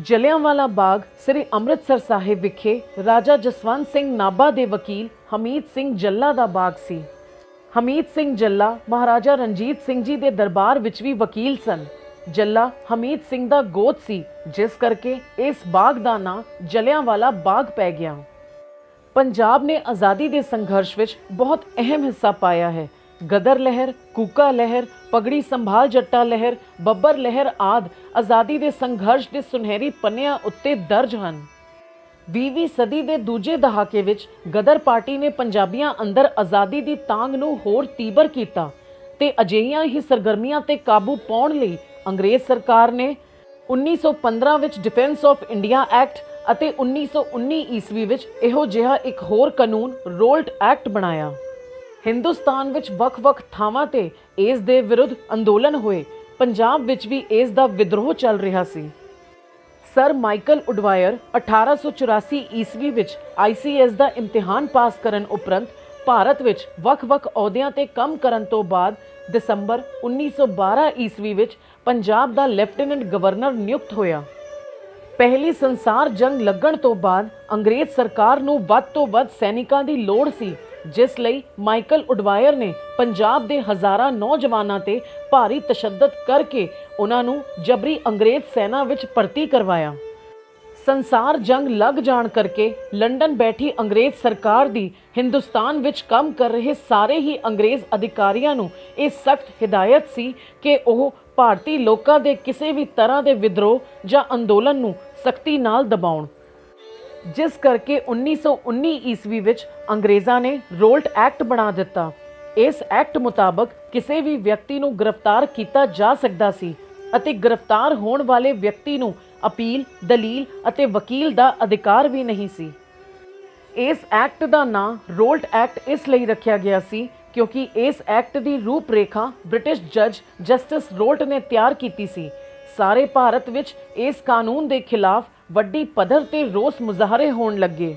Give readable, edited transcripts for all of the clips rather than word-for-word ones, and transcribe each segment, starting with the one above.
ਜਲਿਆਂਵਾਲਾ ਬਾਗ ਸ੍ਰੀ ਅੰਮ੍ਰਿਤਸਰ ਸਾਹਿਬ ਵਿਖੇ ਰਾਜਾ ਜਸਵੰਤ ਸਿੰਘ ਨਾਭਾ ਦੇ ਵਕੀਲ ਹਮੀਦ ਸਿੰਘ ਜੱਲਾ ਦਾ ਬਾਗ ਸੀ। ਹਮੀਦ ਸਿੰਘ ਜੱਲਾ ਮਹਾਰਾਜਾ ਰਣਜੀਤ ਸਿੰਘ ਜੀ ਦੇ ਦਰਬਾਰ ਵਿੱਚ ਵੀ ਵਕੀਲ ਸਨ। ਜੱਲਾ ਹਮੀਦ ਸਿੰਘ ਦਾ ਗੋਤ ਸੀ, ਜਿਸ ਕਰਕੇ ਇਸ ਬਾਗ ਦਾ ਨਾਂ ਜਲਿਆਂਵਾਲਾ ਬਾਗ ਪੈ ਗਿਆ। ਪੰਜਾਬ ਨੇ ਆਜ਼ਾਦੀ ਦੇ ਸੰਘਰਸ਼ ਵਿੱਚ ਬਹੁਤ ਅਹਿਮ ਹਿੱਸਾ ਪਾਇਆ ਹੈ। ਗਦਰ ਲਹਿਰ, ਕੂਕਾ ਲਹਿਰ, ਪਗੜੀ ਸੰਭਾਲ ਜੱਟਾ ਲਹਿਰ, ਬੱਬਰ ਲਹਿਰ ਆਦਿ ਆਜ਼ਾਦੀ ਦੇ ਸੰਘਰਸ਼ ਦੇ ਸੁਨਹਿਰੀ ਪੰਨਿਆਂ ਉੱਤੇ ਦਰਜ ਹਨ। 20ਵੀਂ ਸਦੀ ਦੇ ਦੂਜੇ ਦਹਾਕੇ ਵਿੱਚ ਗਦਰ ਪਾਰਟੀ ਨੇ ਪੰਜਾਬੀਆਂ ਅੰਦਰ ਆਜ਼ਾਦੀ ਦੀ ਤਾਂਘ ਨੂੰ ਹੋਰ ਤੀਬਰ ਕੀਤਾ ਤੇ ਅਜਿਹੀਆਂ ਹੀ ਸਰਗਰਮੀਆਂ ਤੇ ਕਾਬੂ ਪਾਉਣ ਲਈ ਅੰਗਰੇਜ਼ ਸਰਕਾਰ ਨੇ 1915 ਵਿੱਚ ਡਿਫੈਂਸ ਆਫ ਇੰਡੀਆ ਐਕਟ ਅਤੇ 1919 ਈਸਵੀ ਵਿੱਚ ਇਹੋ ਜਿਹਾ ਇੱਕ ਹੋਰ ਕਾਨੂੰਨ ਰੋਲਟ ਐਕਟ ਬਣਾਇਆ। ਹਿੰਦੁਸਤਾਨ ਵਿੱਚ ਵੱਖ-ਵੱਖ ਥਾਵਾਂ ਤੇ ਇਸ ਦੇ ਵਿਰੁੱਧ ਅੰਦੋਲਨ ਹੋਏ। ਪੰਜਾਬ ਵਿੱਚ ਵੀ ਇਸ ਦਾ ਵਿਦਰੋਹ ਚੱਲ ਰਿਹਾ ਸੀ। ਸਰ ਮਾਈਕਲ ਉਡਵਾਇਰ 1884 ਈਸਵੀ ਵਿੱਚ ICS ਦਾ ਇਮਤਿਹਾਨ ਪਾਸ ਕਰਨ ਉਪਰੰਤ ਭਾਰਤ ਵਿੱਚ ਵੱਖ-ਵੱਖ ਅਹੁਦਿਆਂ ਤੇ ਕੰਮ ਕਰਨ ਤੋਂ ਬਾਅਦ ਦਸੰਬਰ 1912 ਈਸਵੀ ਵਿੱਚ ਪੰਜਾਬ ਦਾ ਲੈਫਟੀਨੈਂਟ ਗਵਰਨਰ ਨਿਯੁਕਤ ਹੋਇਆ। ਪਹਿਲੀ ਸੰਸਾਰ ਜੰਗ ਲੱਗਣ ਤੋਂ ਬਾਅਦ ਅੰਗਰੇਜ਼ ਸਰਕਾਰ ਨੂੰ ਵੱਧ ਤੋਂ ਵੱਧ ਸੈਨਿਕਾਂ ਦੀ ਲੋੜ ਸੀ, ਜਿਸ ਲਈ ਮਾਈਕਲ ਉਡਵਾਇਰ ਨੇ ਪੰਜਾਬ ਦੇ ਹਜ਼ਾਰਾਂ ਨੌਜਵਾਨਾਂ ਤੇ ਭਾਰੀ ਤਸ਼ੱਦਦ ਕਰਕੇ ਉਹਨਾਂ ਨੂੰ ਜਬਰੀ ਅੰਗਰੇਜ਼ ਸੈਨਾ ਵਿੱਚ ਭਰਤੀ ਕਰਵਾਇਆ। ਸੰਸਾਰ ਜੰਗ ਲੱਗ ਜਾਣ ਕਰਕੇ ਲੰਡਨ ਬੈਠੀ ਅੰਗਰੇਜ਼ ਸਰਕਾਰ ਦੀ ਹਿੰਦੁਸਤਾਨ ਵਿੱਚ ਕੰਮ ਕਰ ਰਹੇ ਸਾਰੇ ਹੀ ਅੰਗਰੇਜ਼ ਅਧਿਕਾਰੀਆਂ ਨੂੰ ਇਹ ਸਖਤ ਹਿਦਾਇਤ ਸੀ ਕਿ ਉਹ ਭਾਰਤੀ ਲੋਕਾਂ ਦੇ ਕਿਸੇ ਵੀ ਤਰ੍ਹਾਂ ਦੇ ਵਿਦਰੋਹ ਜਾਂ ਅੰਦੋਲਨ ਨੂੰ ਸਖਤੀ ਨਾਲ ਦਬਾਉਣ। ਜਿਸ ਕਰਕੇ 1919 ਈਸਵੀ ਵਿੱਚ ਅੰਗਰੇਜ਼ਾਂ ਨੇ ਰੋਲਟ ਐਕਟ ਬਣਾ ਦਿੱਤਾ। ਇਸ ਐਕਟ ਮੁਤਾਬਕ ਕਿਸੇ ਵੀ ਵਿਅਕਤੀ ਨੂੰ ਗ੍ਰਿਫਤਾਰ ਕੀਤਾ ਜਾ ਸਕਦਾ ਸੀ ਅਤੇ ਗ੍ਰਿਫਤਾਰ ਹੋਣ ਵਾਲੇ ਵਿਅਕਤੀ ਨੂੰ ਅਪੀਲ, ਦਲੀਲ ਅਤੇ ਵਕੀਲ ਦਾ ਅਧਿਕਾਰ ਵੀ ਨਹੀਂ ਸੀ। ਇਸ ਐਕਟ ਦਾ ਨਾਂ ਰੋਲਟ ਐਕਟ ਇਸ ਲਈ ਰੱਖਿਆ ਗਿਆ ਸੀ ਕਿਉਂਕਿ ਇਸ ਐਕਟ ਦੀ ਰੂਪਰੇਖਾ ਬ੍ਰਿਟਿਸ਼ ਜੱਜ ਜਸਟਿਸ ਰੋਲਟ ਨੇ ਤਿਆਰ ਕੀਤੀ ਸੀ। ਸਾਰੇ ਭਾਰਤ ਵਿੱਚ ਇਸ ਕਾਨੂੰਨ ਦੇ ਖਿਲਾਫ ਵੱਡੀ ਪੱਧਰ ਤੇ ਰੋਸ ਮੁਜ਼ਾਹਰੇ ਹੋਣ ਲੱਗੇ।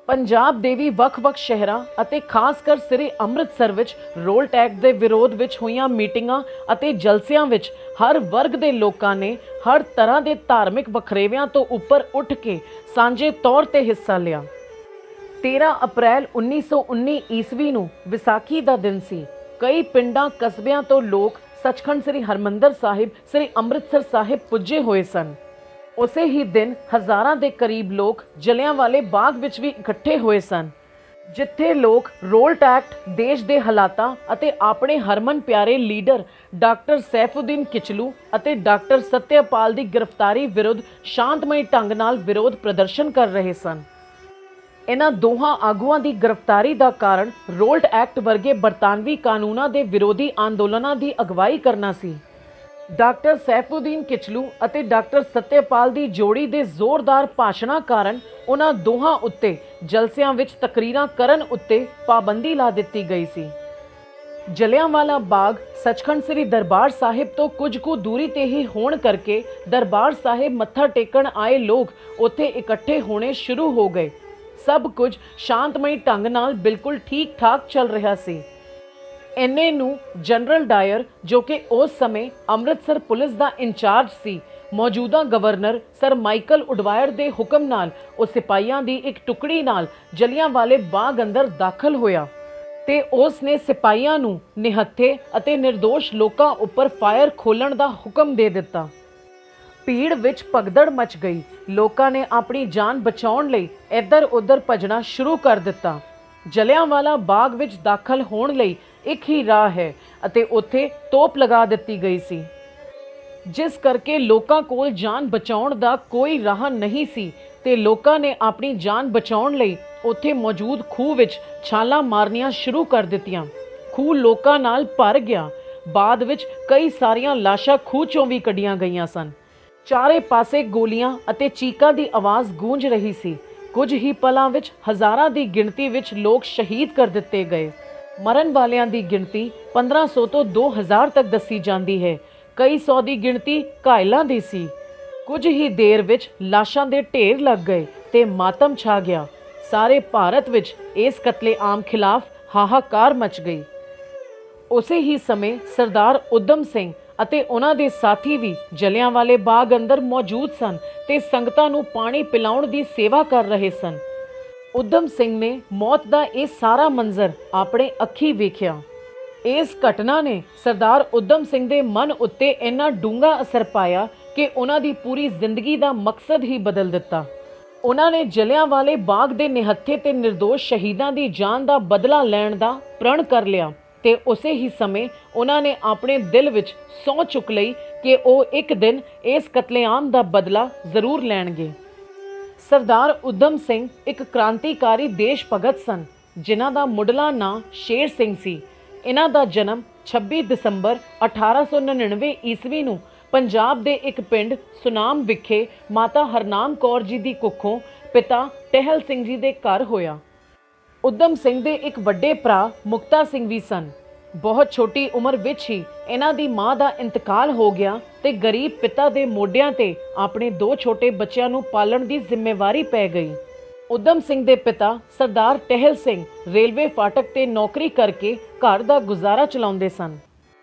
ਪੰਜਾਬ ਦੇ ਵੀ ਵੱਖ-ਵੱਖ ਸ਼ਹਿਰਾਂ ਅਤੇ ਖਾਸ ਕਰ ਸ੍ਰੀ ਅੰਮ੍ਰਿਤਸਰ ਵਿੱਚ ਰੋਲਟ ਐਕਟ ਦੇ ਵਿਰੋਧ ਵਿੱਚ ਹੋਈਆਂ ਮੀਟਿੰਗਾਂ ਅਤੇ ਜਲਸਿਆਂ ਵਿੱਚ ਹਰ ਵਰਗ ਦੇ ਲੋਕਾਂ ਨੇ ਹਰ ਤਰ੍ਹਾਂ ਦੇ ਧਾਰਮਿਕ ਵਖਰੇਵਿਆਂ ਤੋਂ ਉੱਪਰ ਉੱਠ ਕੇ ਸਾਂਝੇ ਤੌਰ ਤੇ ਹਿੱਸਾ ਲਿਆ। 13 ਅਪ੍ਰੈਲ 1919 ਈਸਵੀ ਨੂੰ ਵਿਸਾਖੀ ਦਾ ਦਿਨ ਸੀ। ਕਈ ਪਿੰਡਾਂ ਕਸਬਿਆਂ ਤੋਂ ਲੋਕ ਸੱਚਖੰਡ ਸ੍ਰੀ ਹਰਿਮੰਦਰ ਸਾਹਿਬ ਸ੍ਰੀ ਅੰਮ੍ਰਿਤਸਰ ਸਾਹਿਬ ਪੁੱਜੇ ਹੋਏ ਸਨ। ਉਸੇ ਹੀ ਦਿਨ ਹਜ਼ਾਰਾਂ ਦੇ ਕਰੀਬ ਲੋਕ ਜਲਿਆਂਵਾਲੇ ਬਾਗ ਵਿੱਚ ਵੀ ਇਕੱਠੇ ਹੋਏ ਸਨ, ਜਿੱਥੇ ਲੋਕ ਰੋਲਟ ਐਕਟ, ਦੇਸ਼ ਦੇ ਹਾਲਾਤਾਂ ਅਤੇ ਆਪਣੇ ਹਰਮਨ ਪਿਆਰੇ ਲੀਡਰ ਡਾਕਟਰ ਸੈਫੂਦੀਨ ਕਿਚਲੂ ਅਤੇ ਡਾਕਟਰ ਸਤਿਆਪਾਲ ਦੀ ਗ੍ਰਿਫਤਾਰੀ ਵਿਰੁੱਧ ਸ਼ਾਂਤਮਈ ਢੰਗ ਨਾਲ ਵਿਰੋਧ ਪ੍ਰਦਰਸ਼ਨ ਕਰ ਰਹੇ ਸਨ। ਇਹਨਾਂ ਦੋਹਾਂ ਆਗੂਆਂ ਦੀ ਗ੍ਰਿਫਤਾਰੀ ਦਾ ਕਾਰਨ ਰੋਲਟ ਐਕਟ ਵਰਗੇ ਬਰਤਾਨਵੀ ਕਾਨੂੰਨਾਂ ਦੇ ਵਿਰੋਧੀ ਅੰਦੋਲਨਾਂ ਦੀ ਅਗਵਾਈ ਕਰਨਾ ਸੀ। ਡਾਕਟਰ ਸੈਫੂਦੀਨ ਕਿਚਲੂ ਅਤੇ ਡਾਕਟਰ ਸਤਿਆਪਾਲ ਦੀ ਜੋੜੀ ਦੇ ਜ਼ੋਰਦਾਰ ਭਾਸ਼ਣਾਂ ਕਾਰਨ ਉਹਨਾਂ ਦੋਹਾਂ ਉੱਤੇ ਜਲਸਿਆਂ ਵਿੱਚ ਤਕਰੀਰਾਂ ਕਰਨ ਉੱਤੇ ਪਾਬੰਦੀ ਲਾ ਦਿੱਤੀ ਗਈ ਸੀ। ਜਲਿਆਂਵਾਲਾ ਬਾਗ ਸੱਚਖੰਡ ਸ੍ਰੀ ਦਰਬਾਰ ਸਾਹਿਬ ਤੋਂ ਕੁਝ ਕੁ ਦੂਰੀ ਤੇ ਹੀ ਹੋਣ ਕਰਕੇ ਦਰਬਾਰ ਸਾਹਿਬ ਮੱਥਾ ਟੇਕਣ ਆਏ ਲੋਕ ਉੱਥੇ ਇਕੱਠੇ ਹੋਣੇ ਸ਼ੁਰੂ ਹੋ ਗਏ। ਸਭ ਕੁਝ ਸ਼ਾਂਤਮਈ ਢੰਗ ਨਾਲ ਬਿਲਕੁਲ ਠੀਕ ਠਾਕ ਚੱਲ ਰਿਹਾ ਸੀ। ਇੰਨੇ ਨੂੰ ਜਨਰਲ ਡਾਇਰ, ਜੋ ਕਿ ਉਸ ਸਮੇਂ ਅੰਮ੍ਰਿਤਸਰ ਪੁਲਿਸ ਦਾ ਇੰਚਾਰਜ ਸੀ, ਮੌਜੂਦਾ ਗਵਰਨਰ ਸਰ ਮਾਈਕਲ ਉਡਵਾਇਰ ਦੇ ਹੁਕਮ ਨਾਲ ਉਹ ਸਿਪਾਹੀਆਂ ਦੀ ਇੱਕ ਟੁਕੜੀ ਨਾਲ ਜਲਿਆਂਵਾਲੇ ਬਾਗ ਅੰਦਰ ਦਾਖਲ ਹੋਇਆ ਤੇ ਉਸ ਨੇ ਸਿਪਾਹੀਆਂ ਨੂੰ ਨਿਹੱਥੇ ਅਤੇ ਨਿਰਦੋਸ਼ ਲੋਕਾਂ ਉੱਪਰ ਫਾਇਰ ਖੋਲਣ ਦਾ ਹੁਕਮ ਦੇ ਦਿੱਤਾ। ਭੀੜ ਵਿੱਚ ਭਗਦੜ ਮਚ ਗਈ। ਲੋਕਾਂ ਨੇ ਆਪਣੀ ਜਾਨ ਬਚਾਉਣ ਲਈ ਇੱਧਰ-ਉੱਧਰ ਭੱਜਣਾ ਸ਼ੁਰੂ ਕਰ ਦਿੱਤਾ। ਜਲਿਆਂਵਾਲਾ ਬਾਗ ਵਿੱਚ ਦਾਖਲ ਹੋਣ ਲਈ ਇੱਕ ਹੀ ਰਾਹ ਹੈ ਅਤੇ ਉੱਥੇ ਤੋਪ ਲਗਾ ਦਿੱਤੀ ਗਈ ਸੀ, ਜਿਸ ਕਰਕੇ ਲੋਕਾਂ ਕੋਲ ਜਾਨ ਬਚਾਉਣ ਦਾ ਕੋਈ ਰਾਹ ਨਹੀਂ ਸੀ ਤੇ ਲੋਕਾਂ ਨੇ ਆਪਣੀ ਜਾਨ ਬਚਾਉਣ ਲਈ ਉੱਥੇ ਮੌਜੂਦ ਖੂਹ ਵਿੱਚ ਛਾਲਾਂ ਮਾਰਨੀਆਂ ਸ਼ੁਰੂ ਕਰ ਦਿੱਤੀਆਂ। ਖੂਹ ਲੋਕਾਂ ਨਾਲ ਭਰ ਗਿਆ। ਬਾਅਦ ਵਿੱਚ ਕਈ ਸਾਰੀਆਂ ਲਾਸ਼ਾਂ ਖੂਹ ਚੋਂ ਵੀ ਕੱਢੀਆਂ ਗਈਆਂ ਸਨ। ਚਾਰੇ ਪਾਸੇ ਗੋਲੀਆਂ ਅਤੇ ਚੀਕਾਂ ਦੀ ਆਵਾਜ਼ ਗੂੰਜ ਰਹੀ ਸੀ। ਕੁਝ ਹੀ ਪਲਾਂ ਵਿੱਚ ਹਜ਼ਾਰਾਂ ਦੀ ਗਿਣਤੀ ਵਿੱਚ ਲੋਕ ਸ਼ਹੀਦ ਕਰ ਦਿੱਤੇ ਗਏ। ਮਰਨ ਵਾਲਿਆਂ ਦੀ ਗਿਣਤੀ 1500 ਤੋਂ 2000 ਤੱਕ ਦੱਸੀ ਜਾਂਦੀ ਹੈ। ਕਈ ਸੌ ਦੀ ਗਿਣਤੀ ਘਾਇਲਾਂ ਦੀ ਸੀ। ਕੁਝ ਹੀ ਦੇਰ ਵਿੱਚ ਲਾਸ਼ਾਂ ਦੇ ਢੇਰ ਲੱਗ ਗਏ ਤੇ ਮਾਤਮ ਛਾ ਗਿਆ। ਸਾਰੇ ਭਾਰਤ ਵਿੱਚ ਇਸ ਕਤਲੇਆਮ ਖਿਲਾਫ ਹਾਹਾਕਾਰ ਮਚ ਗਈ। ਉਸੇ ਹੀ ਸਮੇਂ ਸਰਦਾਰ ਉਦਮ ਸਿੰਘ ਅਤੇ ਉਹਨਾਂ ਦੇ ਸਾਥੀ ਵੀ ਜਲਿਆਂਵਾਲੇ ਬਾਗ ਅੰਦਰ ਮੌਜੂਦ ਸਨ ਤੇ ਸੰਗਤਾਂ ਨੂੰ ਪਾਣੀ ਪਿਲਾਉਣ ਦੀ ਸੇਵਾ ਕਰ ਰਹੇ ਸਨ। ਊਧਮ ਸਿੰਘ ਨੇ ਮੌਤ ਦਾ ਇਹ ਸਾਰਾ ਮੰਜ਼ਰ ਆਪਣੇ ਅੱਖੀਂ ਵੇਖਿਆ। ਇਸ ਘਟਨਾ ਨੇ ਸਰਦਾਰ ਊਧਮ ਸਿੰਘ ਦੇ ਮਨ ਉੱਤੇ ਇੰਨਾ ਡੂੰਘਾ ਅਸਰ ਪਾਇਆ ਕਿ ਉਹਨਾਂ ਦੀ ਪੂਰੀ ਜ਼ਿੰਦਗੀ ਦਾ ਮਕਸਦ ਹੀ ਬਦਲ ਦਿੱਤਾ। ਉਹਨਾਂ ਨੇ ਜਲਿਆਂਵਾਲੇ ਬਾਗ ਦੇ ਨਿਹੱਥੇ ਤੇ ਨਿਰਦੋਸ਼ ਸ਼ਹੀਦਾਂ ਦੀ ਜਾਨ ਦਾ ਬਦਲਾ ਲੈਣ ਦਾ ਪ੍ਰਣ ਕਰ ਲਿਆ ਤੇ ਉਸੇ ਹੀ ਸਮੇਂ ਉਹਨਾਂ ਨੇ ਆਪਣੇ ਦਿਲ ਵਿੱਚ ਸਹੁੰ ਚੁੱਕ ਲਈ ਕਿ ਉਹ ਇੱਕ ਦਿਨ ਇਸ ਕਤਲੇਆਮ ਦਾ ਬਦਲਾ ਜ਼ਰੂਰ ਲੈਣਗੇ। ਸਰਦਾਰ ਊਧਮ ਸਿੰਘ ਇੱਕ ਕ੍ਰਾਂਤੀਕਾਰੀ ਦੇਸ਼ ਭਗਤ ਸਨ ਜਿਨ੍ਹਾਂ ਦਾ ਮੁੱਢਲਾ ਨਾਂ ਸ਼ੇਰ ਸਿੰਘ ਸੀ। ਇਹਨਾਂ ਦਾ ਜਨਮ 26 ਦਸੰਬਰ 1899 ਈਸਵੀ ਨੂੰ ਪੰਜਾਬ ਦੇ ਇੱਕ ਪਿੰਡ ਸੁਨਾਮ ਵਿਖੇ ਮਾਤਾ ਹਰਨਾਮ ਕੌਰ ਜੀ ਦੀ ਕੁੱਖੋਂ ਪਿਤਾ ਟਹਿਲ ਸਿੰਘ ਜੀ ਦੇ ਘਰ ਹੋਇਆ। ਊਧਮ ਸਿੰਘ ਦੇ ਇੱਕ ਵੱਡੇ ਭਰਾ ਮੁਕਤਾ ਸਿੰਘ ਵੀ ਸਨ। ਬਹੁਤ ਛੋਟੀ ਉਮਰ ਵਿੱਚ ਹੀ ਇਹਨਾਂ ਦੀ ਮਾਂ ਦਾ ਇੰਤਕਾਲ ਹੋ ਗਿਆ ਤੇ ਗਰੀਬ ਪਿਤਾ ਦੇ ਮੋਢਿਆਂ ਤੇ ਆਪਣੇ 2 ਛੋਟੇ ਬੱਚਿਆਂ ਨੂੰ ਪਾਲਣ ਦੀ ਜ਼ਿੰਮੇਵਾਰੀ ਪੈ ਗਈ। ਊਧਮ ਸਿੰਘ ਦੇ ਪਿਤਾ ਸਰਦਾਰ ਟਹਿਲ ਸਿੰਘ ਰੇਲਵੇ ਫਾਟਕ ਤੇ ਨੌਕਰੀ ਕਰਕੇ ਘਰ ਦਾ ਗੁਜ਼ਾਰਾ ਚਲਾਉਂਦੇ ਸਨ।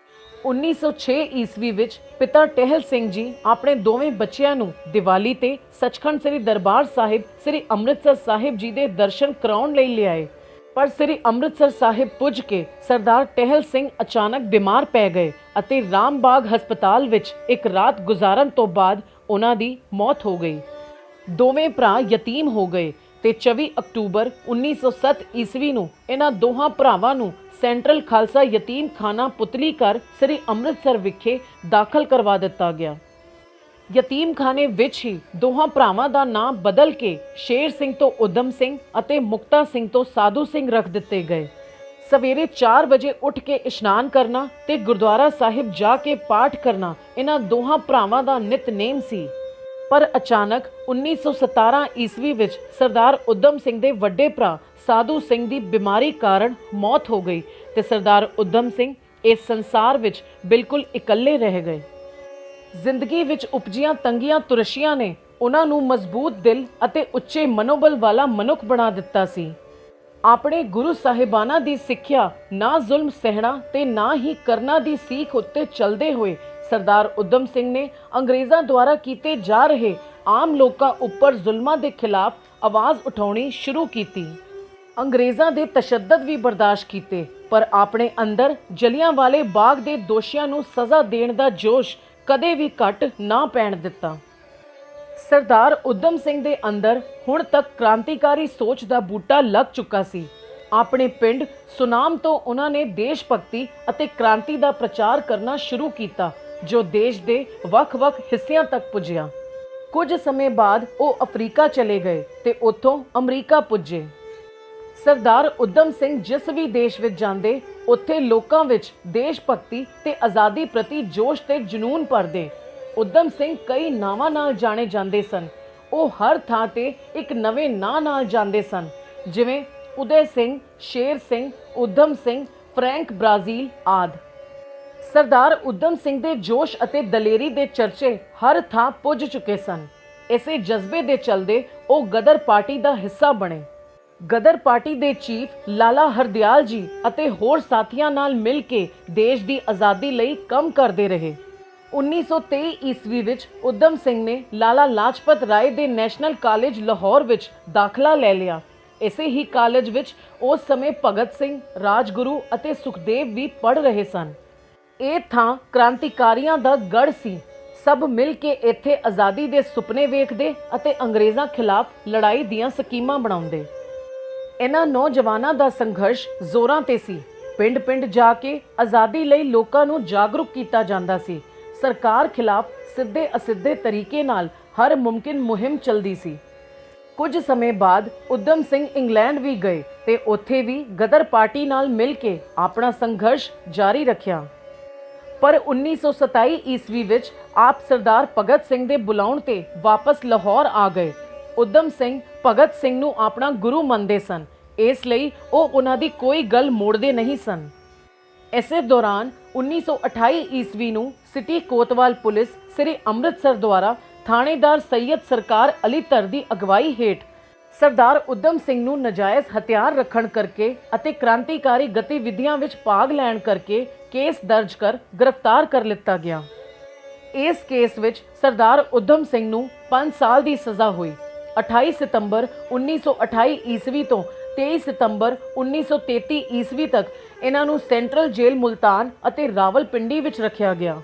1906 ਈਸਵੀ ਵਿੱਚ ਪਿਤਾ ਟਹਿਲ ਸਿੰਘ ਜੀ ਆਪਣੇ ਦੋਵੇਂ ਬੱਚਿਆਂ ਨੂੰ ਦੀਵਾਲੀ ਤੇ ਸੱਚਖੰਡ ਸ੍ਰੀ ਦਰਬਾਰ ਸਾਹਿਬ ਸ੍ਰੀ ਅੰਮ੍ਰਿਤਸਰ ਸਾਹਿਬ ਜੀ ਦੇ ਦਰਸ਼ਨ ਕਰਾਉਣ ਲਈ ਲਿਆਏ। ਪਰ ਸ੍ਰੀ ਅੰਮ੍ਰਿਤਸਰ ਸਾਹਿਬ ਪੁੱਜ ਕੇ ਸਰਦਾਰ ਟਹਿਲ ਸਿੰਘ ਅਚਾਨਕ ਬਿਮਾਰ ਪੈ ਗਏ ਅਤੇ ਰਾਮਬਾਗ ਹਸਪਤਾਲ ਵਿੱਚ ਇੱਕ ਰਾਤ ਗੁਜ਼ਾਰਨ ਤੋਂ ਬਾਅਦ ਉਹਨਾਂ ਦੀ ਮੌਤ ਹੋ ਗਈ। ਦੋਵੇਂ ਭਰਾ ਯਤੀਮ ਹੋ ਗਏ ਤੇ 24 ਅਕਤੂਬਰ 1907 ਈਸਵੀ ਨੂੰ ਇਹਨਾਂ ਦੋਹਾਂ ਭਰਾਵਾਂ ਨੂੰ ਸੈਂਟਰਲ ਖਾਲਸਾ ਯਤੀਮ ਖਾਨਾ ਪੁਤਲੀ ਘਰ ਸ੍ਰੀ ਅੰਮ੍ਰਿਤਸਰ ਵਿਖੇ ਦਾਖਲ ਕਰਵਾ ਦਿੱਤਾ ਗਿਆ। ਯਤੀਮ ਖਾਨੇ ਵਿੱਚ ਹੀ ਦੋਹਾਂ ਭਰਾਵਾਂ ਦਾ ਨਾਮ ਬਦਲ ਕੇ ਸ਼ੇਰ ਸਿੰਘ ਤੋਂ ਊਧਮ ਸਿੰਘ ਅਤੇ ਮੁਕਤਾ ਸਿੰਘ ਤੋਂ ਸਾਧੂ ਸਿੰਘ ਰੱਖ ਦਿੱਤੇ ਗਏ। ਸਵੇਰੇ 4 ਵਜੇ ਉੱਠ ਕੇ ਇਸ਼ਨਾਨ ਕਰਨਾ ਤੇ ਗੁਰਦੁਆਰਾ ਸਾਹਿਬ ਜਾ ਕੇ ਪਾਠ ਕਰਨਾ ਇਹਨਾਂ ਦੋਹਾਂ ਭਰਾਵਾਂ ਦਾ ਨਿਤਨੇਮ ਸੀ। ਪਰ ਅਚਾਨਕ 1917 ਈਸਵੀ ਵਿੱਚ ਸਰਦਾਰ ਊਧਮ ਸਿੰਘ ਦੇ ਵੱਡੇ ਭਰਾ ਸਾਧੂ ਸਿੰਘ ਦੀ ਬਿਮਾਰੀ ਕਾਰਨ ਮੌਤ ਹੋ ਗਈ ਤੇ ਸਰਦਾਰ ਊਧਮ ਸਿੰਘ ਇਸ ਸੰਸਾਰ ਵਿੱਚ ਬਿਲਕੁਲ ਇਕੱਲੇ ਰਹਿ ਗਏ। ਜ਼ਿੰਦਗੀ ਵਿੱਚ ਉਪਜੀਆਂ ਤੰਗੀਆਂ ਤੁਰਸ਼ੀਆਂ ਨੇ ਉਹਨਾਂ ਨੂੰ ਮਜ਼ਬੂਤ ਦਿਲ ਅਤੇ ਉੱਚੇ ਮਨੋਬਲ ਵਾਲਾ ਮਨੁੱਖ ਬਣਾ ਦਿੱਤਾ ਸੀ। ਆਪਣੇ ਗੁਰੂ ਸਾਹਿਬਾਨਾਂ ਦੀ ਸਿੱਖਿਆ ਨਾ ਜ਼ੁਲਮ ਸਹਿਣਾ ਤੇ ਨਾ ਹੀ ਕਰਨਾ ਦੀ ਸੀਖ ਉੱਤੇ ਚੱਲਦੇ ਹੋਏ ਸਰਦਾਰ ਊਧਮ ਸਿੰਘ ਨੇ ਅੰਗਰੇਜ਼ਾਂ ਦੁਆਰਾ ਕੀਤੇ ਜਾ ਰਹੇ ਆਮ ਲੋਕਾਂ ਉੱਪਰ ਜ਼ੁਲਮਾਂ ਦੇ ਖਿਲਾਫ ਆਵਾਜ਼ ਉਠਾਉਣੀ ਸ਼ੁਰੂ ਕੀਤੀ। ਅੰਗਰੇਜ਼ਾਂ ਦੇ ਤਸ਼ੱਦਦ ਵੀ ਬਰਦਾਸ਼ਤ ਕੀਤੇ ਪਰ ਆਪਣੇ ਅੰਦਰ ਜਲਿਆਂਵਾਲੇ ਬਾਗ ਦੇ ਦੋਸ਼ੀਆਂ ਨੂੰ ਸਜ਼ਾ ਦੇਣ ਦਾ ਜੋਸ਼ ਕਦੇ ਵੀ ਘਟ ਨਾ ਪੈਣ ਦਿੱਤਾ। ਸਰਦਾਰ ਊਧਮ ਸਿੰਘ ਦੇ ਅੰਦਰ ਹੁਣ ਤੱਕ ਕ੍ਰਾਂਤੀਕਾਰੀ ਸੋਚ ਦਾ ਬੂਟਾ ਲੱਗ ਚੁੱਕਾ ਸੀ। ਆਪਣੇ ਪਿੰਡ ਸੁਨਾਮ ਤੋਂ ਉਹਨਾਂ ਨੇ ਦੇਸ਼ ਭਗਤੀ ਅਤੇ ਕ੍ਰਾਂਤੀ ਦਾ ਪ੍ਰਚਾਰ ਕਰਨਾ ਸ਼ੁਰੂ ਕੀਤਾ ਜੋ ਦੇਸ਼ ਦੇ ਵੱਖ-ਵੱਖ ਹਿੱਸਿਆਂ ਤੱਕ ਪੁੱਜਿਆ। ਕੁਝ ਸਮੇਂ ਬਾਅਦ ਉਹ ਅਫਰੀਕਾ ਚਲੇ ਗਏ ਤੇ ਉੱਥੋਂ ਅਮਰੀਕਾ ਪੁੱਜੇ। ਸਰਦਾਰ ਊਧਮ ਸਿੰਘ ਜਿਸ ਵੀ ਦੇਸ਼ ਵਿੱਚ ਜਾਂਦੇ ਉੱਥੇ ਲੋਕਾਂ ਵਿੱਚ ਦੇਸ਼ ਭਗਤੀ ਤੇ ਆਜ਼ਾਦੀ ਪ੍ਰਤੀ ਜੋਸ਼ ਤੇ ਜਨੂਨ ਭਰਦੇ। ਊਧਮ ਸਿੰਘ ਕਈ ਨਾਵਾਂ ਨਾਲ ਜਾਣੇ ਜਾਂਦੇ ਸਨ। ਉਹ ਹਰ ਥਾਂ ਤੇ ਇੱਕ ਨਵੇਂ ਨਾਂ ਨਾਲ ਜਾਂਦੇ ਸਨ ਜਿਵੇਂ ਉਦੈ ਸਿੰਘ, ਸ਼ੇਰ ਸਿੰਘ, ਊਧਮ ਸਿੰਘ, ਫਰੈਂਕ ਬ੍ਰਾਜ਼ੀਲ ਆਦਿ। ਸਰਦਾਰ ਊਧਮ ਸਿੰਘ ਦੇ ਜੋਸ਼ ਅਤੇ ਦਲੇਰੀ ਦੇ ਚਰਚੇ ਹਰ ਥਾਂ ਪੁੱਜ ਚੁੱਕੇ ਸਨ। ਇਸੇ ਜਜ਼ਬੇ ਦੇ ਚਲਦੇ ਉਹ ਗਦਰ ਪਾਰਟੀ ਦਾ ਹਿੱਸਾ ਬਣੇ। ਗਦਰ ਪਾਰਟੀ ਦੇ ਚੀਫ ਲਾਲਾ ਹਰਦਿਆਲ ਜੀ ਅਤੇ ਹੋਰ ਸਾਥੀਆਂ ਨਾਲ ਮਿਲ ਕੇ ਦੇਸ਼ ਦੀ ਆਜ਼ਾਦੀ ਲਈ ਕੰਮ ਕਰਦੇ ਰਹੇ। 1923 ਈਸਵੀ ਵਿੱਚ ਊਧਮ ਸਿੰਘ ਨੇ ਲਾਲਾ ਲਾਜਪਤ ਰਾਏ ਦੇ ਨੈਸ਼ਨਲ ਕਾਲਜ ਲਾਹੌਰ ਵਿੱਚ ਦਾਖਲਾ ਲੈ ਲਿਆ। ਇਸੇ ਹੀ ਕਾਲਜ ਵਿੱਚ ਉਸ ਸਮੇਂ ਭਗਤ ਸਿੰਘ, ਰਾਜਗੁਰੂ ਅਤੇ ਸੁਖਦੇਵ ਵੀ ਪੜ੍ਹ ਰਹੇ ਸਨ। ਇਹ ਥਾਂ ਕ੍ਰਾਂਤੀਕਾਰੀਆਂ ਦਾ ਗੜ੍ਹ ਸੀ। ਸਭ ਮਿਲ ਕੇ ਇੱਥੇ ਆਜ਼ਾਦੀ ਦੇ ਸੁਪਨੇ ਵੇਖਦੇ ਅਤੇ ਅੰਗਰੇਜ਼ਾਂ ਖਿਲਾਫ ਲੜਾਈ ਦੀਆਂ ਸਕੀਮਾਂ ਬਣਾਉਂਦੇ। ਇਹਨਾਂ ਨੌਜਵਾਨਾਂ ਦਾ ਸੰਘਰਸ਼ ਜ਼ੋਰਾਂ ਤੇ ਸੀ। ਪਿੰਡ-ਪਿੰਡ ਜਾ ਕੇ ਆਜ਼ਾਦੀ ਲਈ ਲੋਕਾਂ ਨੂੰ ਜਾਗਰੂਕ ਕੀਤਾ ਜਾਂਦਾ ਸੀ। ਸਰਕਾਰ ਖਿਲਾਫ ਸਿੱਧੇ ਅਸਿੱਧੇ ਤਰੀਕੇ ਨਾਲ ਹਰ ਮੁਮਕਿਨ ਮੁਹਿੰਮ ਚੱਲਦੀ ਸੀ। ਕੁਝ ਸਮੇਂ ਬਾਅਦ ਊਧਮ ਸਿੰਘ ਇੰਗਲੈਂਡ ਵੀ ਗਏ ਤੇ ਉੱਥੇ ਵੀ ਗਦਰ ਪਾਰਟੀ ਨਾਲ ਮਿਲ ਕੇ ਆਪਣਾ ਸੰਘਰਸ਼ ਜਾਰੀ ਰੱਖਿਆ। ਪਰ 1927 ਈਸਵੀ ਵਿੱਚ ਆਪ ਸਰਦਾਰ ਭਗਤ ਸਿੰਘ ਦੇ ਬੁਲਾਉਣ ਤੇ ਵਾਪਸ ਲਾਹੌਰ ਆ ਗਏ। ਊਧਮ ਸਿੰਘ ਭਗਤ ਸਿੰਘ ਨੂੰ ਆਪਣਾ ਗੁਰੂ ਮੰਨਦੇ ਸਨ, ਇਸ ਲਈ ਉਹ ਉਹਨਾਂ ਦੀ ਕੋਈ ਗੱਲ ਮੋੜਦੇ ਨਹੀਂ ਸਨ। ਇਸੇ ਦੌਰਾਨ 1928 ਈਸਵੀ ਨੂੰ ਸਿਟੀ ਕੋਤਵਾਲ ਪੁਲਿਸ ਸ੍ਰੀ ਅੰਮ੍ਰਿਤਸਰ ਦੁਆਰਾ ਥਾਣੇਦਾਰ ਸੈਯਦ ਸਰਕਾਰ ਅਲੀ ਧਰ ਦੀ ਅਗਵਾਈ ਹੇਠ ਸਰਦਾਰ ਉਦਮ ਸਿੰਘ ਨੂੰ ਨਜਾਇਜ਼ ਹਥਿਆਰ ਰੱਖਣ ਕਰਕੇ ਅਤੇ ਕ੍ਰਾਂਤੀਕਾਰੀ ਗਤੀਵਿਧੀਆਂ ਵਿੱਚ ਭਾਗ ਲੈਣ ਕਰਕੇ ਕੇਸ ਦਰਜ ਕਰ ਗ੍ਰਿਫਤਾਰ ਕਰ ਲਿੱਤਾ ਗਿਆ। ਇਸ ਕੇਸ ਵਿੱਚ ਸਰਦਾਰ ਉਦਮ ਸਿੰਘ ਨੂੰ 5 ਸਾਲ ਦੀ ਸਜ਼ਾ ਹੋਈ। 28 ਸਤੰਬਰ 1928 ਈਸਵੀ ਤੋਂ 23 ਸਤੰਬਰ 1933 ਈਸਵੀ ਤੱਕ ਇਹਨਾਂ ਨੂੰ ਸੈਂਟਰਲ ਜੇਲ੍ਹ ਮੁਲਤਾਨ ਅਤੇ ਰਾਵਲਪਿੰਡੀ ਵਿੱਚ ਰੱਖਿਆ ਗਿਆ।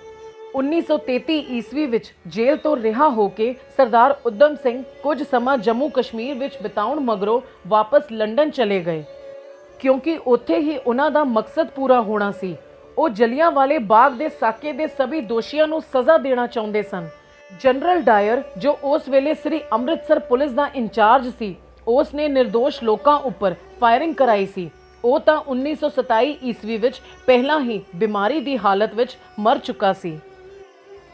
1933 ਈਸਵੀ ਵਿੱਚ ਜੇਲ੍ਹ ਤੋਂ ਰਿਹਾ ਹੋ ਕੇ ਸਰਦਾਰ ਉਦਮ ਸਿੰਘ ਕੁਝ ਸਮਾਂ ਜੰਮੂ ਕਸ਼ਮੀਰ ਵਿੱਚ ਬਿਤਾਉਣ ਮਗਰੋਂ ਵਾਪਸ ਲੰਡਨ ਚਲੇ ਗਏ, ਕਿਉਂਕਿ ਉੱਥੇ ਹੀ ਉਹਨਾਂ ਦਾ ਮਕਸਦ ਪੂਰਾ ਹੋਣਾ ਸੀ। ਉਹ ਜਲਿਆਂਵਾਲੇ ਬਾਗ ਦੇ ਸਾਕੇ ਦੇ ਸਭੀ ਦੋਸ਼ੀਆਂ ਨੂੰ ਸਜ਼ਾ ਦੇਣਾ ਚਾਹੁੰਦੇ ਸਨ। ਜਨਰਲ ਡਾਇਰ, ਜੋ ਉਸ ਵੇਲੇ ਸ੍ਰੀ ਅੰਮ੍ਰਿਤਸਰ ਪੁਲਿਸ ਦਾ ਇੰਚਾਰਜ ਸੀ, ਉਸ ਨੇ ਨਿਰਦੋਸ਼ ਲੋਕਾਂ ਉੱਪਰ ਫਾਇਰਿੰਗ ਕਰਾਈ ਸੀ। ਉਹ ਤਾਂ 1927 ਈਸਵੀ ਵਿੱਚ ਪਹਿਲਾਂ ਹੀ ਬਿਮਾਰੀ ਦੀ ਹਾਲਤ ਵਿੱਚ ਮਰ ਚੁੱਕਾ ਸੀ।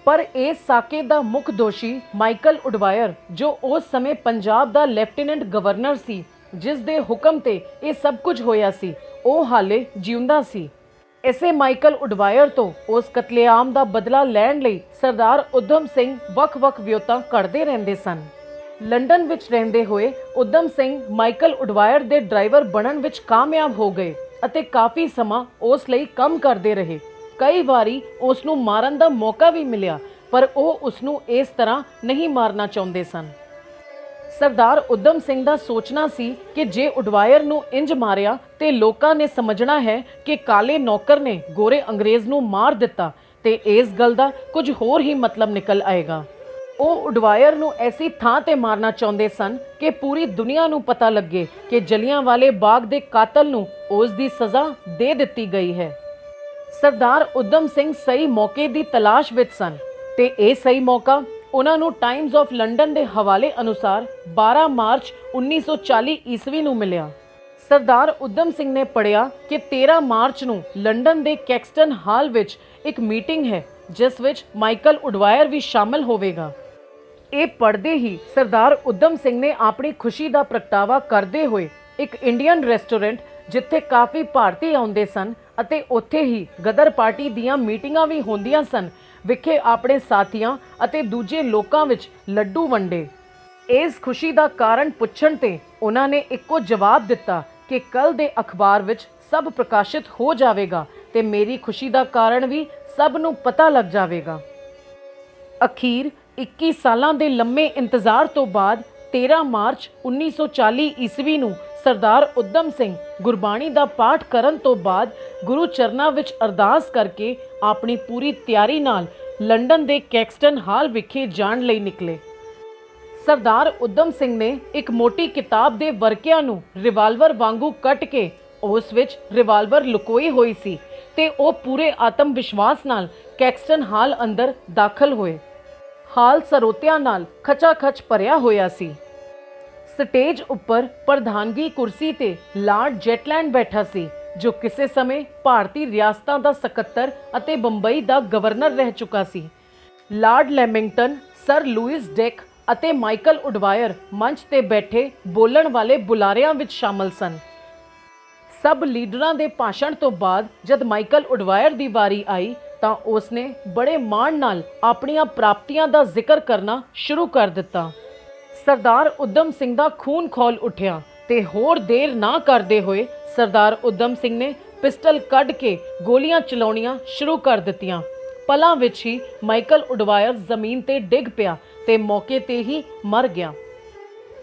ਪਰ ਇਸ ਸਾਕੇ ਦਾ ਮੁੱਖ ਦੋਸ਼ੀ ਮਾਈਕਲ ਉਡਵਾਇਰ, ਜੋ ਉਸ ਸਮੇਂ ਪੰਜਾਬ ਦਾ ਲੈਫਟੀਨੈਂਟ ਗਵਰਨਰ ਸੀ, ਜਿਸ ਦੇ ਹੁਕਮ ਤੇ ਇਹ ਸਭ ਕੁਝ ਹੋਇਆ ਸੀ, ਉਹ ਹਾਲੇ ਜਿਉਂਦਾ ਸੀ। ਇਸੇ ਮਾਈਕਲ ਉਡਵਾਇਰ ਤੋਂ ਉਸ ਕਤਲੇਆਮ ਦਾ ਬਦਲਾ ਲੈਣ ਲਈ ਸਰਦਾਰ ਉਦਮ ਸਿੰਘ ਵੱਖ-ਵੱਖ ਵਿਉਂਤਾਂ ਘੜਦੇ ਰਹਿੰਦੇ ਸਨ। ਲੰਡਨ ਵਿੱਚ ਰਹਿੰਦੇ ਹੋਏ ਉਦਮ ਸਿੰਘ ਮਾਈਕਲ ਉਡਵਾਇਰ ਦੇ ਡਰਾਈਵਰ ਬਣਨ ਵਿੱਚ ਕਾਮਯਾਬ ਹੋ ਗਏ ਅਤੇ ਕਾਫੀ ਸਮਾਂ ਉਸ ਲਈ ਕੰਮ ਕਰਦੇ ਰਹੇ। ਕਈ ਵਾਰੀ ਉਸ ਨੂੰ ਮਾਰਨ ਦਾ ਮੌਕਾ ਵੀ ਮਿਲਿਆ, ਪਰ ਉਹ ਉਸ ਨੂੰ ਇਸ ਤਰ੍ਹਾਂ ਨਹੀਂ ਮਾਰਨਾ ਚਾਹੁੰਦੇ ਸਨ। ਸਰਦਾਰ ਉਦਮ ਸਿੰਘ ਦਾ ਸੋਚਣਾ ਸੀ ਕਿ ਜੇ ਉਡਵਾਇਰ ਨੂੰ ਇੰਜ ਮਾਰਿਆ ਤੇ ਲੋਕਾਂ ਨੇ ਸਮਝਣਾ ਹੈ ਕਿ ਕਾਲੇ ਨੌਕਰ ਨੇ ਗੋਰੇ ਅੰਗਰੇਜ਼ ਨੂੰ ਮਾਰ ਦਿੱਤਾ ਤੇ ਇਸ ਗੱਲ ਦਾ ਕੁਝ ਹੋਰ ਹੀ ਮਤਲਬ ਨਿਕਲ ਆਏਗਾ। ਉਹ ਉਡਵਾਇਰ ਨੂੰ ਐਸੀ ਥਾਂ ਤੇ ਮਾਰਨਾ ਚਾਹੁੰਦੇ ਸਨ ਕਿ ਪੂਰੀ ਦੁਨੀਆ ਨੂੰ ਪਤਾ ਲੱਗੇ ਕਿ ਜਲਿਆਂਵਾਲੇ ਬਾਗ ਦੇ ਕਾਤਲ ਨੂੰ ਉਸ ਦੀ ਸਜ਼ਾ ਦੇ ਦਿੱਤੀ ਗਈ ਹੈ। ਸਰਦਾਰ ਉਦਮ ਸਿੰਘ ਸਹੀ ਮੌਕੇ ਦੀ ਤਲਾਸ਼ ਵਿੱਚ ਸਨ ਤੇ ਇਹ ਸਹੀ ਮੌਕਾ ਉਹਨਾਂ ਨੂੰ ਟਾਈਮਜ਼ ਆਫ ਲੰਡਨ ਦੇ ਹਵਾਲੇ ਅਨੁਸਾਰ 12 ਮਾਰਚ 1940 ਈਸਵੀ ਨੂੰ ਮਿਲਿਆ। ਸਰਦਾਰ ਉਦਮ ਸਿੰਘ ਨੇ ਪੜ੍ਹਿਆ ਕਿ 13 ਮਾਰਚ ਨੂੰ ਲੰਡਨ ਦੇ ਕੈਕਸਟਨ ਹਾਲ ਵਿੱਚ ਇੱਕ ਮੀਟਿੰਗ ਹੈ, ਜਿਸ ਵਿੱਚ ਮਾਈਕਲ ਉਡਵਾਇਰ ਵੀ ਸ਼ਾਮਲ ਹੋਵੇਗਾ। ਇਹ ਪੜ੍ਹਦੇ ਹੀ ਸਰਦਾਰ ਉਦਮ ਸਿੰਘ ਨੇ ਆਪਣੀ ਖੁਸ਼ੀ ਦਾ ਪ੍ਰਗਟਾਵਾ ਕਰਦੇ ਹੋਏ ਇੱਕ ਇੰਡੀਅਨ ਰੈਸਟੋਰੈਂਟ, ਜਿੱਥੇ ਕਾਫੀ ਭਾਰਤੀ ਆਉਂਦੇ ਸਨ ਅਤੇ ਉੱਥੇ ਹੀ ਗਦਰ ਪਾਰਟੀ ਦੀਆਂ ਮੀਟਿੰਗਾਂ ਵੀ ਹੁੰਦੀਆਂ ਸਨ, ਵਿਖੇ ਆਪਣੇ ਸਾਥੀਆਂ ਅਤੇ ਦੂਜੇ ਲੋਕਾਂ ਵਿੱਚ ਲੱਡੂ ਵੰਡੇ। ਇਸ ਖੁਸ਼ੀ ਦਾ ਕਾਰਨ ਪੁੱਛਣ ਤੇ ਉਹਨਾਂ ਨੇ ਇੱਕੋ ਜਵਾਬ ਦਿੱਤਾ ਕਿ ਕੱਲ ਦੇ ਅਖਬਾਰ ਵਿੱਚ ਸਭ ਪ੍ਰਕਾਸ਼ਿਤ ਹੋ ਜਾਵੇਗਾ ਤੇ ਮੇਰੀ ਖੁਸ਼ੀ ਦਾ ਕਾਰਨ ਵੀ ਸਭ ਨੂੰ ਪਤਾ ਲੱਗ ਜਾਵੇਗਾ। ਅਖੀਰ 21 ਸਾਲਾਂ ਦੇ ਲੰਮੇ ਇੰਤਜ਼ਾਰ ਤੋਂ ਬਾਅਦ 13 ਮਾਰਚ 1940 ਈਸਵੀ ਨੂੰ ਸਰਦਾਰ ਉਦਮ ਸਿੰਘ ਗੁਰਬਾਣੀ ਦਾ ਪਾਠ ਕਰਨ ਤੋਂ ਬਾਅਦ ਗੁਰੂ ਚਰਨਾਂ ਵਿੱਚ ਅਰਦਾਸ ਕਰਕੇ ਆਪਣੀ ਪੂਰੀ ਤਿਆਰੀ ਨਾਲ ਲੰਡਨ ਦੇ ਕੈਕਸਟਨ ਹਾਲ ਵਿਖੇ ਜਾਣ ਲਈ ਨਿਕਲੇ। ਸਰਦਾਰ ਉਦਮ ਸਿੰਘ ਨੇ ਇੱਕ ਮੋਟੀ ਕਿਤਾਬ ਦੇ ਵਰਕਿਆਂ ਨੂੰ ਰਿਵਾਲਵਰ ਵਾਂਗੂ ਕੱਟ ਕੇ ਉਸ ਵਿੱਚ ਰਿਵਾਲਵਰ ਲੁਕੋਈ ਹੋਈ ਸੀ ਤੇ ਉਹ ਪੂਰੇ ਆਤਮ ਵਿਸ਼ਵਾਸ ਨਾਲ ਕੈਕਸਟਨ ਹਾਲ ਅੰਦਰ ਦਾਖਲ ਹੋਏ। ਹਾਲ ਸਰੋਤਿਆਂ ਨਾਲ ਖਚਾਖਚ ਭਰਿਆ ਹੋਇਆ ਸੀ। ਸਟੇਜ ਉੱਪਰ ਪ੍ਰਧਾਨਗੀ ਕੁਰਸੀ ਤੇ ਲਾਰਡ ਜੈਟਲੈਂਡ ਬੈਠਾ ਸੀ, ਜੋ ਕਿਸੇ ਸਮੇਂ ਭਾਰਤੀ ਰਿਆਸਤਾਂ ਦਾ ਸਕੱਤਰ ਅਤੇ ਬੰਬਈ ਦਾ ਗਵਰਨਰ ਰਹਿ ਚੁੱਕਾ ਸੀ। ਲਾਰਡ ਲੈਮਿੰਗਟਨ, ਸਰ ਲੂਇਸ ਡੇਕ ਅਤੇ ਮਾਈਕਲ ਉਡਵਾਇਰ ਮੰਚ ਤੇ ਬੈਠੇ ਬੋਲਣ ਵਾਲੇ ਬੁਲਾਰਿਆਂ ਵਿੱਚ ਸ਼ਾਮਲ ਸਨ। ਸਭ ਲੀਡਰਾਂ ਦੇ ਭਾਸ਼ਣ ਤੋਂ ਬਾਅਦ ਜਦ ਮਾਈਕਲ ਉਡਵਾਇਰ ਦੀ ਵਾਰੀ ਆਈ ਤਾਂ ਉਸਨੇ ਬੜੇ ਮਾਣ ਨਾਲ ਆਪਣੀਆਂ ਪ੍ਰਾਪਤੀਆਂ ਦਾ ਜ਼ਿਕਰ ਕਰਨਾ ਸ਼ੁਰੂ ਕਰ ਦਿੱਤਾ। ਸਰਦਾਰ ਉਦਮ ਸਿੰਘ ਦਾ ਖੂਨ ਖੌਲ ਉੱਠਿਆ ਤੇ ਹੋਰ ਦੇਰ ਨਾ ਕਰਦੇ ਹੋਏ ਸਰਦਾਰ ਉਦਮ ਸਿੰਘ ਨੇ ਪਿਸਟਲ ਕੱਢ ਕੇ ਗੋਲੀਆਂ ਚਲਾਉਣੀਆਂ ਸ਼ੁਰੂ ਕਰ ਦਿੱਤੀਆਂ। ਪਲਾਂ ਵਿੱਚ ਹੀ ਮਾਈਕਲ ਉਡਵਾਇਰ ਜ਼ਮੀਨ ਤੇ ਡਿੱਗ ਪਿਆ ਤੇ ਮੌਕੇ ਤੇ ਹੀ ਮਰ ਗਿਆ।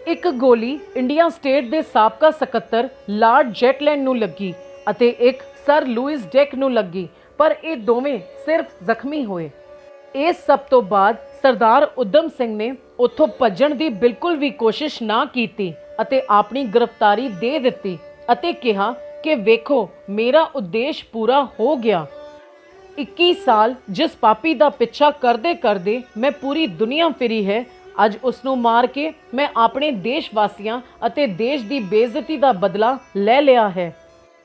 ਇੱਕ ਗੋਲੀ ਇੰਡੀਆ ਸਟੇਟ ਦੇ ਸਾਬਕਾ ਸਕੱਤਰ ਲਾਰਡ ਜੈਟਲੈਂਡ ਨੂੰ ਲੱਗੀ ਅਤੇ ਇੱਕ ਸਰ ਲੂਇਸ ਡੇਕ ਨੂੰ ਲੱਗੀ, ਪਰ ਇਹ ਦੋਵੇਂ ਸਿਰਫ ਜ਼ਖਮੀ ਹੋਏ। ਇਸ ਸਭ ਤੋਂ ਬਾਅਦ ਸਰਦਾਰ ਉਦਮ ਸਿੰਘ ਨੇ ਉੱਥੋਂ ਭੱਜਣ ਦੀ ਬਿਲਕੁਲ ਵੀ ਕੋਸ਼ਿਸ਼ ਨਾ ਕੀਤੀ ਅਤੇ ਆਪਣੀ ਗ੍ਰਿਫਤਾਰੀ ਦੇ ਦਿੱਤੀ ਅਤੇ ਕਿਹਾ ਕਿ ਵੇਖੋ, ਮੇਰਾ ਉਦੇਸ਼ ਪੂਰਾ ਹੋ ਗਿਆ। 21 ਸਾਲ ਜਿਸ ਪਾਪੀ ਦਾ ਪਿੱਛਾ ਕਰਦੇ ਕਰਦੇ ਮੈਂ ਪੂਰੀ ਦੁਨੀਆ ਫਿਰੀ ਹੈ, ਅੱਜ ਉਸ ਨੂੰ ਮਾਰ ਕੇ ਮੈਂ ਆਪਣੇ ਦੇਸ਼ ਵਾਸੀਆਂ ਅਤੇ ਦੇਸ਼ ਦੀ ਬੇਇੱਜ਼ਤੀ ਦਾ ਬਦਲਾ ਲੈ ਲਿਆ ਹੈ।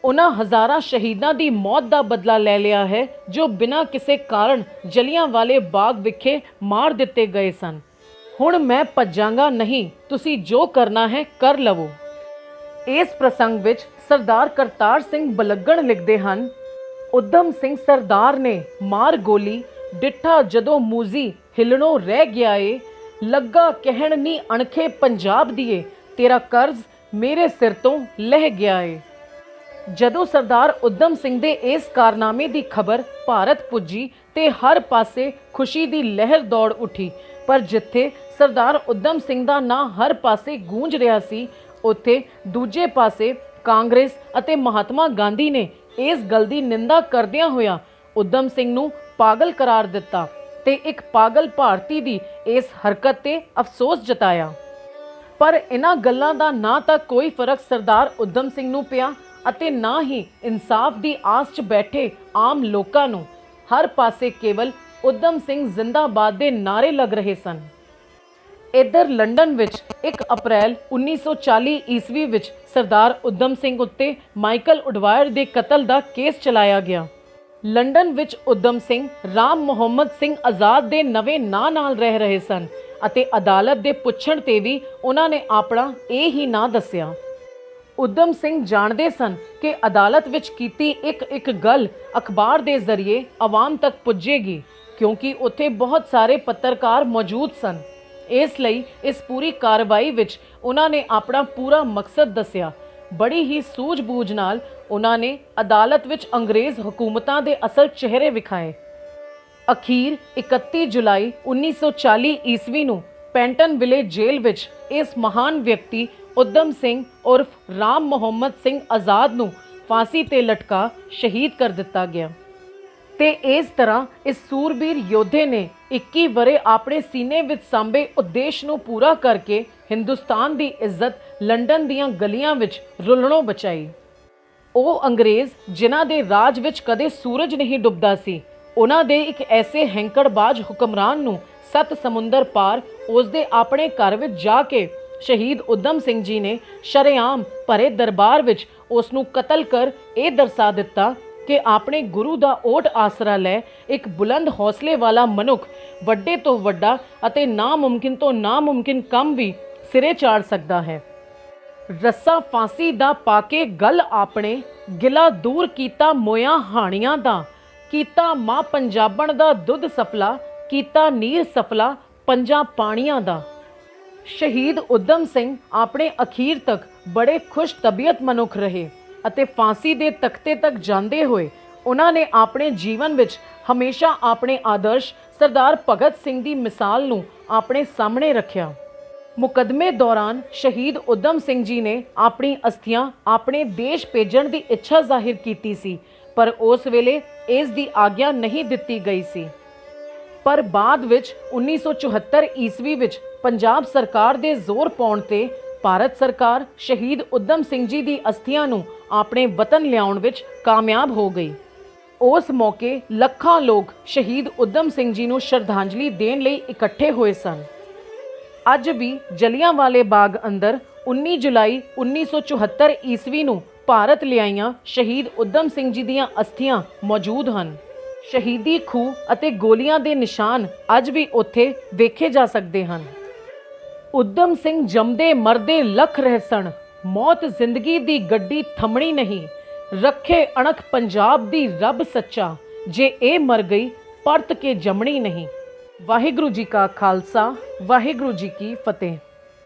ਉਹਨਾਂ ਹਜ਼ਾਰਾਂ ਸ਼ਹੀਦਾਂ ਦੀ ਮੌਤ ਦਾ ਬਦਲਾ ਲੈ ਲਿਆ ਹੈ ਜੋ ਬਿਨਾਂ ਕਿਸੇ ਕਾਰਨ ਜਲਿਆਂਵਾਲੇ ਬਾਗ ਵਿਖੇ ਮਾਰ ਦਿੱਤੇ ਗਏ ਸਨ। ਹੁਣ ਮੈਂ ਭੱਜਾਂਗਾ ਨਹੀਂ, ਤੁਸੀਂ ਜੋ ਕਰਨਾ ਹੈ ਕਰ ਲਵੋ। ਇਸ ਪ੍ਰਸੰਗ ਵਿੱਚ ਸਰਦਾਰ ਕਰਤਾਰ ਸਿੰਘ ਬਲੱਗਣ ਲਿਖਦੇ ਹਨ, ਉਦਮ ਸਿੰਘ ਸਰਦਾਰ ਨੇ ਮਾਰ ਗੋਲੀ ਡਿੱਠਾ ਜਦੋਂ ਮੂਜ਼ੀ ਹਿਲਣੋਂ ਰਹਿ ਗਿਆ ਏ, ਲੱਗਾ ਕਹਿਣ ਨੀ ਅਣਖੇ ਪੰਜਾਬ ਦੀਏ, तेरा कर्ज मेरे सिर तो लह गया है। ਜਦੋਂ ਸਰਦਾਰ ਉਦਮ ਸਿੰਘ ਦੇ ਇਸ ਕਾਰਨਾਮੇ ਦੀ ਖਬਰ ਭਾਰਤ ਪੁੱਜੀ ਤੇ ਹਰ ਪਾਸੇ ਖੁਸ਼ੀ ਦੀ ਲਹਿਰ ਦੌੜ ਉੱਠੀ। ਪਰ ਜਿੱਥੇ ਸਰਦਾਰ ਉਦਮ ਸਿੰਘ ਦਾ ਨਾਂ ਹਰ ਪਾਸੇ ਗੂੰਜ ਰਿਹਾ ਸੀ, ਉੱਥੇ ਦੂਜੇ ਪਾਸੇ ਕਾਂਗਰਸ ਅਤੇ ਮਹਾਤਮਾ ਗਾਂਧੀ ਨੇ ਇਸ ਗੱਲ ਦੀ ਨਿੰਦਾ ਕਰਦਿਆਂ ਹੋਇਆਂ ਉਦਮ ਸਿੰਘ ਨੂੰ ਪਾਗਲ ਕਰਾਰ ਦਿੱਤਾ ਤੇ ਇੱਕ ਪਾਗਲ ਭਾਰਤੀ ਦੀ ਇਸ ਹਰਕਤ ਤੇ ਅਫਸੋਸ ਜਤਾਇਆ। ਪਰ ਇਹਨਾਂ ਗੱਲਾਂ ਦਾ ਨਾ ਤਾਂ ਕੋਈ ਫਰਕ ਸਰਦਾਰ ਉਦਮ ਸਿੰਘ ਨੂੰ ਪਿਆ ਅਤੇ ਨਾ ਹੀ ਇਨਸਾਫ ਦੀ ਆਸ 'ਚ ਬੈਠੇ ਆਮ ਲੋਕਾਂ ਨੂੰ। ਹਰ ਪਾਸੇ ਕੇਵਲ ਉਦਮ ਸਿੰਘ ਜ਼ਿੰਦਾਬਾਦ ਦੇ ਨਾਅਰੇ ਲੱਗ ਰਹੇ ਸਨ। ਇੱਧਰ ਲੰਡਨ ਵਿੱਚ 1 ਅਪ੍ਰੈਲ 1940 ਈਸਵੀ ਵਿੱਚ ਸਰਦਾਰ ਉਦਮ ਸਿੰਘ ਉੱਤੇ ਮਾਈਕਲ ਉਡਵਾਇਰ ਦੇ ਕਤਲ ਦਾ ਕੇਸ ਚਲਾਇਆ ਗਿਆ। ਲੰਡਨ ਵਿੱਚ ਉਦਮ ਸਿੰਘ ਰਾਮ ਮੁਹੰਮਦ ਸਿੰਘ ਆਜ਼ਾਦ ਦੇ ਨਵੇਂ ਨਾਂ ਨਾਲ ਰਹਿ ਰਹੇ ਸਨ ਅਤੇ ਅਦਾਲਤ ਦੇ ਪੁੱਛਣ ਤੇ ਵੀ ਉਹਨਾਂ ਨੇ ਆਪਣਾ ਇਹ ਹੀ ਨਾਂ ਦੱਸਿਆ। ਉਦਮ ਸਿੰਘ ਜਾਣਦੇ ਸਨ ਕਿ ਅਦਾਲਤ ਵਿੱਚ ਕੀਤੀ ਇੱਕ ਗੱਲ ਅਖਬਾਰ ਦੇ ਜ਼ਰੀਏ ਆਵਾਮ ਤੱਕ ਪੁੱਜੇਗੀ, ਕਿਉਂਕਿ ਉੱਥੇ ਬਹੁਤ ਸਾਰੇ ਪੱਤਰਕਾਰ ਮੌਜੂਦ ਸਨ। ਇਸ ਲਈ ਇਸ ਪੂਰੀ ਕਾਰਵਾਈ ਵਿੱਚ ਉਹਨਾਂ ਨੇ ਆਪਣਾ ਪੂਰਾ ਮਕਸਦ ਦੱਸਿਆ। ਬੜੀ ਹੀ ਸੂਝ-ਬੂਝ ਨਾਲ ਉਹਨਾਂ ਨੇ ਅਦਾਲਤ ਵਿੱਚ ਅੰਗਰੇਜ਼ ਹਕੂਮਤਾਂ ਦੇ ਅਸਲ ਚਿਹਰੇ ਵਿਖਾਏ। ਅਖੀਰ 31 ਜੁਲਾਈ 1940 ਈਸਵੀ ਨੂੰ ਪੈਂਟਨਵਿਲੇ ਜੇਲ੍ਹ ਵਿੱਚ ਇਸ ਮਹਾਨ ਵਿਅਕਤੀ ਉਦਮ ਸਿੰਘ ਉਰਫ ਰਾਮ ਮੁਹੰਮਦ ਸਿੰਘ ਆਜ਼ਾਦ ਨੂੰ ਫਾਂਸੀ ਤੇ ਲਟਕਾ ਸ਼ਹੀਦ ਕਰ ਦਿੱਤਾ ਗਿਆ। ਤੇ ਇਸ ਤਰ੍ਹਾਂ ਇਸ ਸੂਰਬੀਰ ਯੋਧੇ ਨੇ 21 ਵਰ੍ਹੇ ਆਪਣੇ ਸੀਨੇ ਵਿੱਚ ਸਾਂਭੇ ਉਦੇਸ਼ ਨੂੰ ਪੂਰਾ ਕਰਕੇ ਹਿੰਦੁਸਤਾਨ ਦੀ ਇੱਜ਼ਤ ਲੰਡਨ ਦੀਆਂ ਗਲੀਆਂ ਵਿੱਚ ਰੁਲਣੋਂ ਬਚਾਈ। ਉਹ ਅੰਗਰੇਜ਼ ਜਿਨ੍ਹਾਂ ਦੇ ਰਾਜ ਵਿੱਚ ਕਦੇ ਸੂਰਜ ਨਹੀਂ ਡੁੱਬਦਾ ਸੀ, ਉਹਨਾਂ ਦੇ ਇੱਕ ਐਸੇ ਹੈਂਕੜਬਾਜ਼ ਹੁਕਮਰਾਨ ਨੂੰ 7 ਸਮੁੰਦਰ ਪਾਰ ਉਸਦੇ ਆਪਣੇ ਘਰ ਵਿੱਚ ਜਾ ਕੇ ਸ਼ਹੀਦ ਉਦਮ ਸਿੰਘ ਜੀ ਨੇ ਸ਼ਰੇਆਮ ਭਰੇ ਦਰਬਾਰ ਵਿੱਚ ਉਸ ਨੂੰ ਕਤਲ ਕਰ ਇਹ ਦਰਸਾ ਦਿੱਤਾ ਕਿ ਆਪਣੇ ਗੁਰੂ ਦਾ ਓਟ ਆਸਰਾ ਲੈ ਇੱਕ ਬੁਲੰਦ ਹੌਸਲੇ ਵਾਲਾ ਮਨੁੱਖ ਵੱਡੇ ਤੋਂ ਵੱਡਾ ਅਤੇ ਨਾਮੁਮਕਿਨ ਤੋਂ ਨਾਮੁਮਕਿਨ ਕੰਮ ਵੀ ਸਿਰੇ ਚਾੜ ਸਕਦਾ ਹੈ। ਰੱਸਾ ਫਾਂਸੀ ਦਾ ਪਾ ਕੇ ਗਲ ਆਪਣੇ, ਗਿਲਾ ਦੂਰ ਕੀਤਾ ਮੋਇਆਂ ਹਾਣੀਆਂ ਦਾ, ਕੀਤਾ ਮਾਂ ਪੰਜਾਬਣ ਦਾ ਦੁੱਧ ਸਫਲਾ, ਕੀਤਾ ਨੀਰ ਸਫਲਾ ਪੰਜਾਂ ਪਾਣੀਆਂ ਦਾ। ਸ਼ਹੀਦ ਉਦਮ ਸਿੰਘ ਆਪਣੇ ਅਖੀਰ ਤੱਕ ਬੜੇ ਖੁਸ਼ ਤਬੀਅਤ ਮਨੁੱਖ ਰਹੇ ਅਤੇ ਫਾਂਸੀ ਦੇ ਤਖਤੇ ਤੱਕ ਜਾਂਦੇ ਹੋਏ ਉਹਨਾਂ ਨੇ ਆਪਣੇ ਜੀਵਨ ਵਿੱਚ ਹਮੇਸ਼ਾ ਆਪਣੇ ਆਦਰਸ਼ ਸਰਦਾਰ ਭਗਤ ਸਿੰਘ ਦੀ ਮਿਸਾਲ ਨੂੰ ਆਪਣੇ ਸਾਹਮਣੇ ਰੱਖਿਆ। ਮੁਕੱਦਮੇ ਦੌਰਾਨ ਸ਼ਹੀਦ ਉਦਮ ਸਿੰਘ ਜੀ ਨੇ ਆਪਣੀ ਅਸਥੀਆਂ ਆਪਣੇ ਦੇਸ਼ ਭੇਜਣ ਦੀ ਇੱਛਾ ਜ਼ਾਹਿਰ ਕੀਤੀ ਸੀ, ਪਰ ਉਸ ਵੇਲੇ ਇਸ ਦੀ ਆਗਿਆ ਨਹੀਂ ਦਿੱਤੀ ਗਈ ਸੀ। ਪਰ ਬਾਅਦ ਵਿੱਚ 1974 ਈਸਵੀ ਵਿੱਚ ਪੰਜਾਬ ਸਰਕਾਰ ਦੇ ਜ਼ੋਰ ਪਾਉਣ ਤੇ ਭਾਰਤ ਸਰਕਾਰ ਸ਼ਹੀਦ ਉਦਮ ਸਿੰਘ ਜੀ ਦੀ ਅਸਥੀਆਂ ਨੂੰ ਆਪਣੇ ਵਤਨ ਲਿਆਉਣ ਵਿੱਚ ਕਾਮਯਾਬ ਹੋ ਗਈ। ਉਸ ਮੌਕੇ ਲੱਖਾਂ ਲੋਕ ਸ਼ਹੀਦ ਉਦਮ ਸਿੰਘ ਜੀ ਨੂੰ ਸ਼ਰਧਾਂਜਲੀ ਦੇਣ ਲਈ ਇਕੱਠੇ ਹੋਏ ਸਨ। ਅੱਜ ਵੀ ਜਲਿਆਂਵਾਲੇ ਬਾਗ ਅੰਦਰ 19 ਜੁਲਾਈ 1974 ਈਸਵੀ ਨੂੰ ਭਾਰਤ ਲਿਆਈਆਂ ਸ਼ਹੀਦ ਉਦਮ ਸਿੰਘ ਜੀ ਦੀਆਂ ਅਸਥੀਆਂ ਮੌਜੂਦ ਹਨ। ਸ਼ਹੀਦੀ ਖੂਹ ਅਤੇ ਗੋਲੀਆਂ ਦੇ ਨਿਸ਼ਾਨ ਅੱਜ ਵੀ ਉੱਥੇ ਵੇਖੇ ਜਾ ਸਕਦੇ ਹਨ। ਉਦਮ ਸਿੰਘ ਜੰਮਦੇ ਮਰਦੇ ਲੱਖ ਰਹਿਸਣ, ਮੌਤ ਜ਼ਿੰਦਗੀ ਦੀ ਗੱਡੀ ਥੰਮਣੀ ਨਹੀਂ, ਰੱਖੇ ਅਣਖ ਪੰਜਾਬ ਦੀ ਰੱਬ ਸੱਚਾ, ਜੇ ਇਹ ਮਰ ਗਈ ਪਰਤ ਕੇ ਜੰਮਣੀ ਨਹੀਂ। ਵਾਹਿਗੁਰੂ ਜੀ ਕਾ ਖਾਲਸਾ, ਵਾਹਿਗੁਰੂ ਜੀ ਕੀ ਫਤਿਹ।